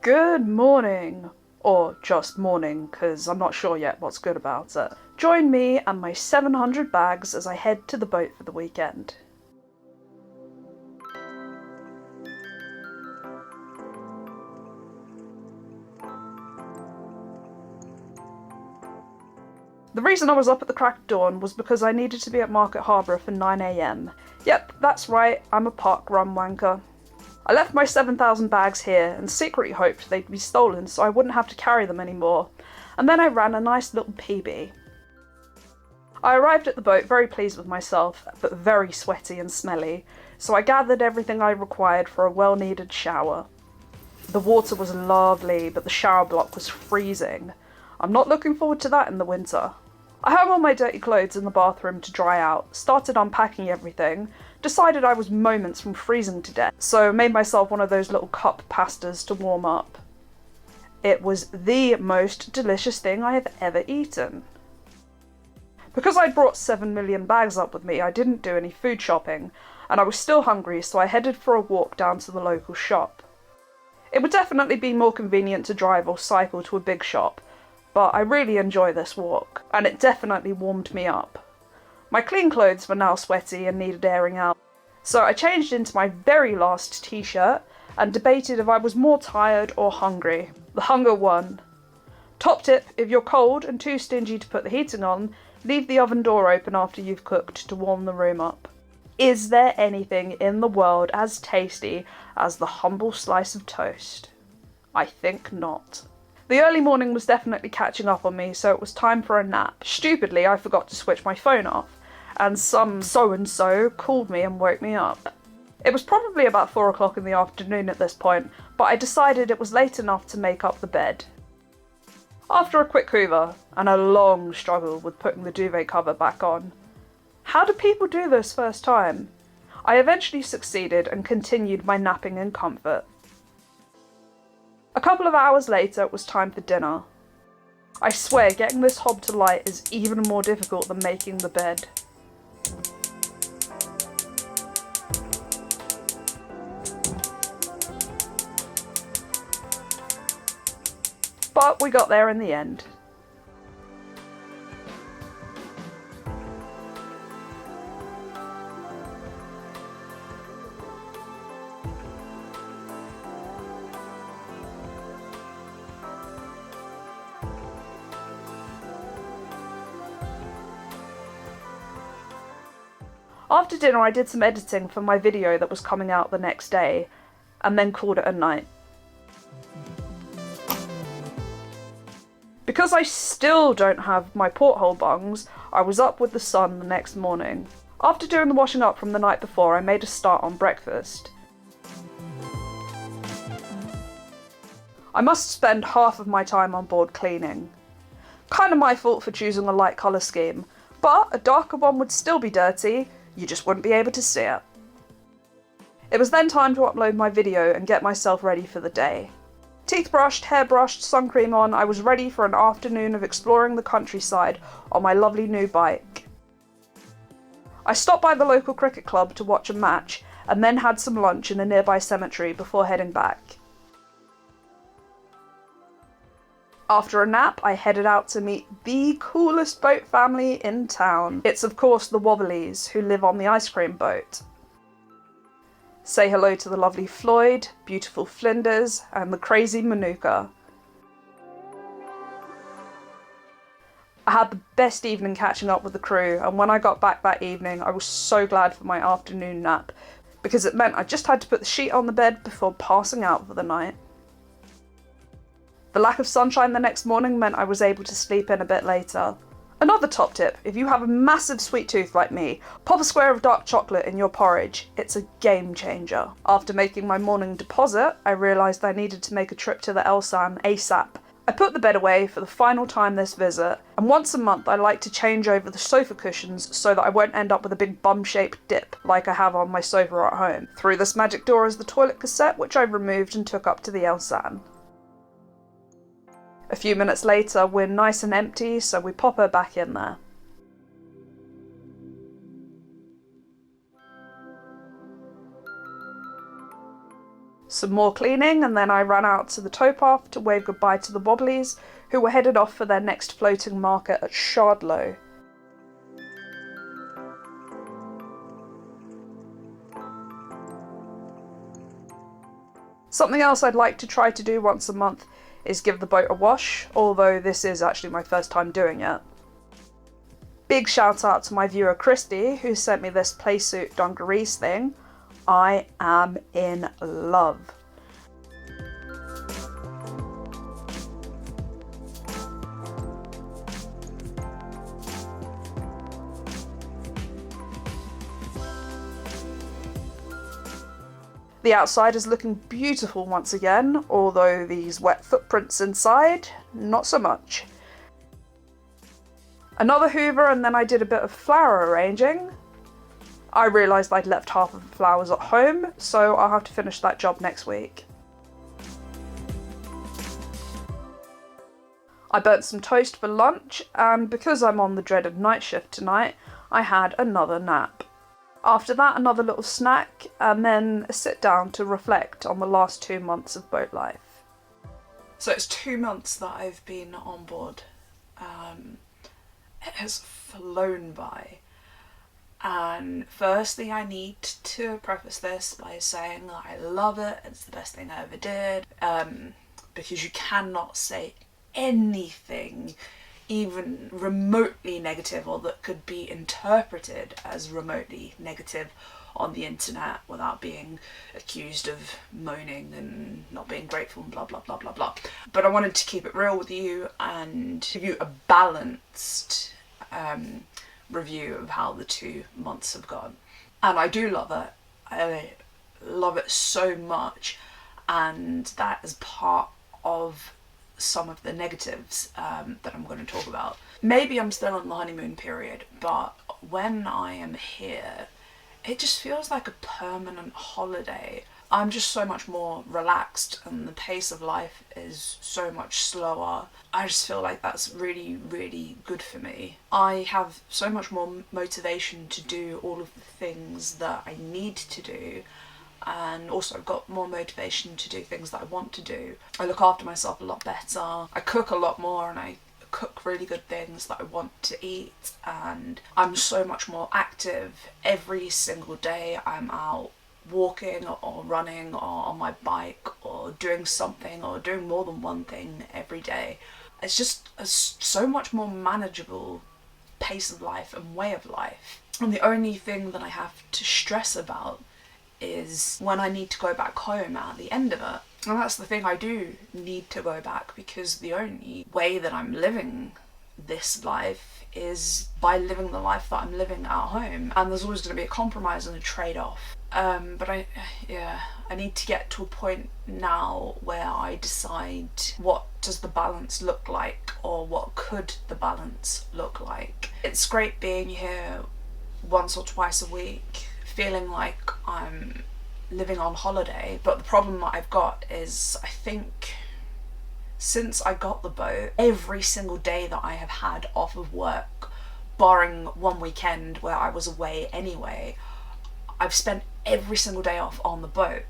Good morning, or just morning, because I'm not sure yet what's good about it. Join me and my 700 bags as I head to the boat for the weekend. The reason I was up at the crack of dawn was because I needed to be at Market Harbour for 9 AM. Yep, that's right, I'm a park run wanker. I left my 7,000 bags here and secretly hoped they'd be stolen so I wouldn't have to carry them anymore, and then I ran a nice little PB. I arrived at the boat very pleased with myself, but very sweaty and smelly, so I gathered everything I required for a well-needed shower. The water was lovely, but the shower block was freezing. I'm not looking forward to that in the winter. I hung all my dirty clothes in the bathroom to dry out, started unpacking everything, decided I was moments from freezing to death, so made myself one of those little cup pastas to warm up. It was the most delicious thing I have ever eaten. Because I'd brought 7 million bags up with me, I didn't do any food shopping, and I was still hungry, so I headed for a walk down to the local shop. It would definitely be more convenient to drive or cycle to a big shop, but I really enjoy this walk, and it definitely warmed me up. My clean clothes were now sweaty and needed airing out, so I changed into my very last t-shirt and debated if I was more tired or hungry. The hunger won. Top tip, if you're cold and too stingy to put the heating on, leave the oven door open after you've cooked to warm the room up. Is there anything in the world as tasty as the humble slice of toast? I think not. The early morning was definitely catching up on me, so it was time for a nap. Stupidly, I forgot to switch my phone off, and some so-and-so called me and woke me up. It was probably about 4 o'clock in the afternoon at this point, but I decided it was late enough to make up the bed. After a quick hoover, and a long struggle with putting the duvet cover back on. How do people do this first time? I eventually succeeded and continued my napping in comfort. A couple of hours later, it was time for dinner. I swear, getting this hob to light is even more difficult than making the bed. But we got there in the end. After dinner, I did some editing for my video that was coming out the next day, and then called it a night. Because I still don't have my porthole bungs, I was up with the sun the next morning. After doing the washing up from the night before, I made a start on breakfast. I must spend half of my time on board cleaning. Kind of my fault for choosing a light colour scheme, but a darker one would still be dirty. You just wouldn't be able to see it. It was then time to upload my video and get myself ready for the day. Teeth brushed, hair brushed, sun cream on, I was ready for an afternoon of exploring the countryside on my lovely new bike. I stopped by the local cricket club to watch a match and then had some lunch in a nearby cemetery before heading back. After a nap, I headed out to meet the coolest boat family in town. It's of course the Wobbleys, who live on the ice cream boat. Say hello to the lovely Floyd, beautiful Flinders, and the crazy Manuka. I had the best evening catching up with the crew, and when I got back that evening, I was so glad for my afternoon nap, because it meant I just had to put the sheet on the bed before passing out for the night. The lack of sunshine the next morning meant I was able to sleep in a bit later. Another top tip, if you have a massive sweet tooth like me, pop a square of dark chocolate in your porridge. It's a game changer. After making my morning deposit, I realised I needed to make a trip to the Elsan ASAP. I put the bed away for the final time this visit, and once a month I like to change over the sofa cushions so that I won't end up with a big bum-shaped dip like I have on my sofa at home. Through this magic door is the toilet cassette, which I removed and took up to the Elsan. A few minutes later, we're nice and empty, so we pop her back in there. Some more cleaning, and then I ran out to the towpath to wave goodbye to the Wobblies, who were headed off for their next floating market at Shardlow. Something else I'd like to try to do once a month is give the boat a wash, although this is actually my first time doing it. Big shout out to my viewer Christy, who sent me this playsuit dungarees thing. I am in love. The outside is looking beautiful once again, although these wet footprints inside, not so much. Another hoover, and then I did a bit of flower arranging. I realised I'd left half of the flowers at home, so I'll have to finish that job next week. I burnt some toast for lunch, and because I'm on the dreaded night shift tonight, I had another nap. After that, another little snack, and then a sit down to reflect on the last 2 months of boat life. So it's 2 months that I've been on board. It has flown by. And firstly, I need to preface this by saying that I love it, it's the best thing I ever did, because you cannot say anything even remotely negative or that could be interpreted as remotely negative on the internet without being accused of moaning and not being grateful and blah blah blah blah blah. But I wanted to keep it real with you and give you a balanced review of how the 2 months have gone. And I do love it. I love it so much, and that is part of some of the negatives that I'm going to talk about. Maybe I'm still on the honeymoon period, but when I am here, it just feels like a permanent holiday. I'm just so much more relaxed and the pace of life is so much slower. I just feel like that's really, really good for me. I have so much more motivation to do all of the things that I need to do, and also I've got more motivation to do things that I want to do. I look after myself a lot better. I cook a lot more, and I cook really good things that I want to eat, and I'm so much more active. Every single day I'm out walking or running or on my bike or doing something or doing more than one thing every day. It's just a so much more manageable pace of life and way of life. And the only thing that I have to stress about is when I need to go back home at the end of it. And that's the thing, I do need to go back, because the only way that I'm living this life is by living the life that I'm living at home. And there's always going to be a compromise and a trade-off. But I need to get to a point now where I decide what does the balance look like, or what could the balance look like. It's great being here once or twice a week, feeling like I'm living on holiday, but the problem that I've got is, I think since I got the boat, every single day that I have had off of work, barring one weekend where I was away anyway, I've spent every single day off on the boat,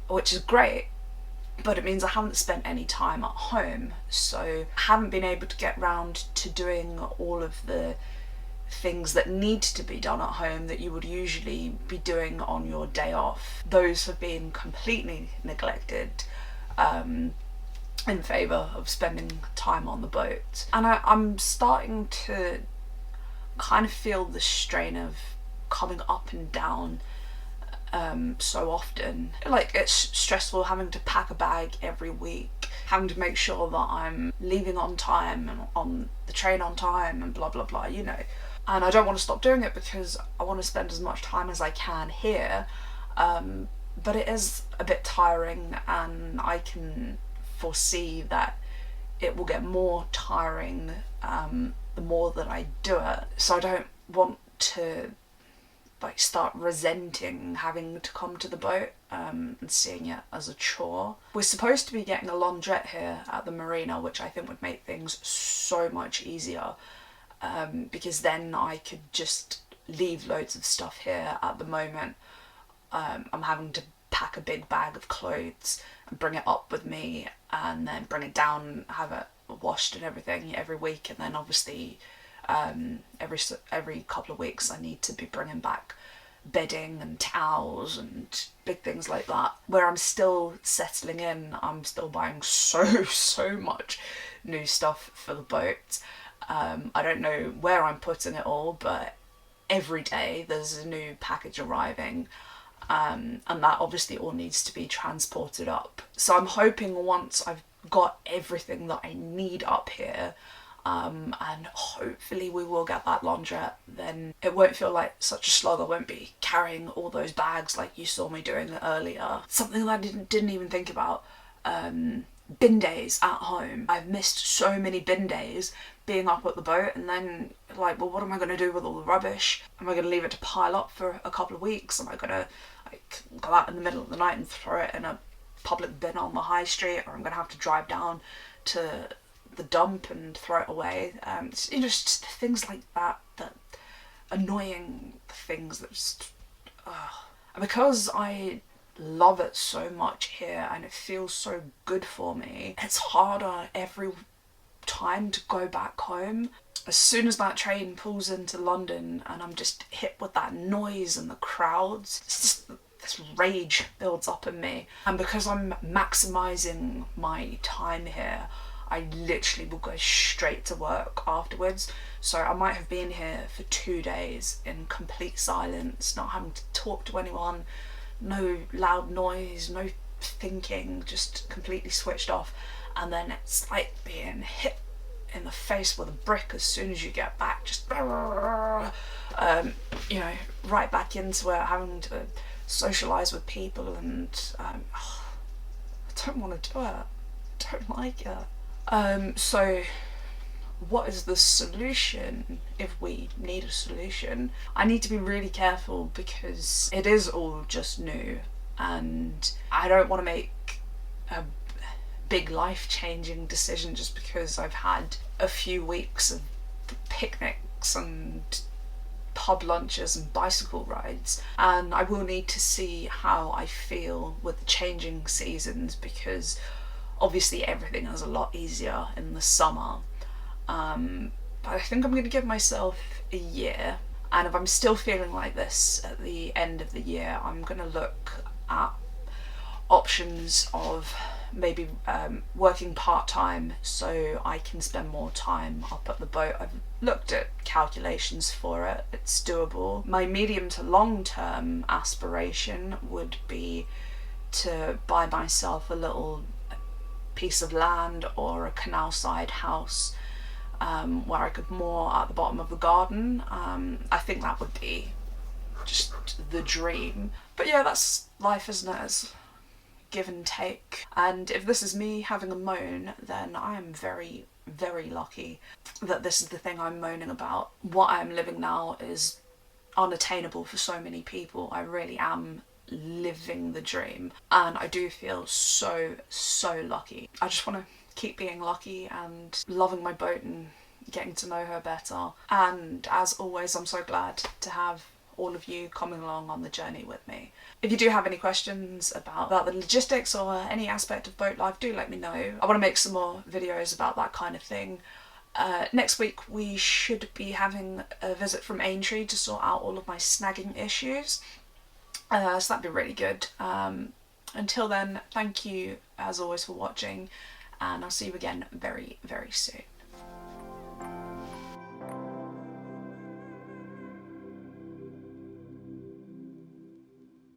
which is great, but it means I haven't spent any time at home, so I haven't been able to get round to doing all of the things that need to be done at home that you would usually be doing on your day off. Those have been completely neglected in favour of spending time on the boat. And I'm starting to kind of feel the strain of coming up and down so often. Like, it's stressful having to pack a bag every week, having to make sure that I'm leaving on time and on the train on time and blah blah blah, you know. And I don't want to stop doing it because I want to spend as much time as I can here, but it is a bit tiring, and I can foresee that it will get more tiring the more that I do it. So I don't want to like start resenting having to come to the boat and seeing it as a chore. We're supposed to be getting a laundrette here at the marina, which I think would make things so much easier, because then I could just leave loads of stuff here. At the moment I'm having to pack a big bag of clothes and bring it up with me, and then bring it down, have it washed and everything every week, and then obviously every couple of weeks I need to be bringing back bedding and towels and big things like that. Where I'm still settling in, I'm still buying so much new stuff for the boat. I don't know where I'm putting it all, but every day there's a new package arriving, and that obviously all needs to be transported up. So I'm hoping once I've got everything that I need up here, and hopefully we will get that laundrette, then it won't feel like such a slog. I won't be carrying all those bags like you saw me doing earlier. Something that I didn't even think about, bin days at home. I've missed so many bin days being up at the boat, and then like, well, what am I going to do with all the rubbish? Am I going to leave it to pile up for a couple of weeks? Am I going to like go out in the middle of the night and throw it in a public bin on the high street, or I'm going to have to drive down to the dump and throw it away? Just things like that, that annoying things that just, because I love it so much here and it feels so good for me, it's harder every time to go back home. As soon as that train pulls into London and I'm just hit with that noise and the crowds, it's just, this rage builds up in me. And because I'm maximising my time here, I literally will go straight to work afterwards. So I might have been here for 2 days in complete silence, not having to talk to anyone, no loud noise, no thinking, just completely switched off. And then it's like being hit in the face with a brick as soon as you get back, just right back into it, having to socialise with people, and I don't want to do it. I don't like it. So what is the solution if we need a solution? I need to be really careful because it is all just new, and I don't want to make a big life-changing decision just because I've had a few weeks of picnics and pub lunches and bicycle rides, and I will need to see how I feel with the changing seasons, because obviously everything is a lot easier in the summer, but I think I'm going to give myself a year, and if I'm still feeling like this at the end of the year, I'm going to look at options of maybe working part-time so I can spend more time up at the boat. I've looked at calculations for it, it's doable. My medium to long-term aspiration would be to buy myself a little piece of land or a canal side house where I could moor at the bottom of the garden. I think that would be just the dream. But yeah, that's life, isn't it? It's give and take. And if this is me having a moan, then I am very, very lucky that this is the thing I'm moaning about. What I'm living now is unattainable for so many people. I really am living the dream, and I do feel so lucky. I just want to keep being lucky and loving my boat and getting to know her better. And as always, I'm so glad to have all of you coming along on the journey with me. If you do have any questions about the logistics or any aspect of boat life, do let me know. I want to make some more videos about that kind of thing. Next week we should be having a visit from Aintree to sort out all of my snagging issues. So that'd be really good. Until then, thank you as always for watching, and I'll see you again very, very soon.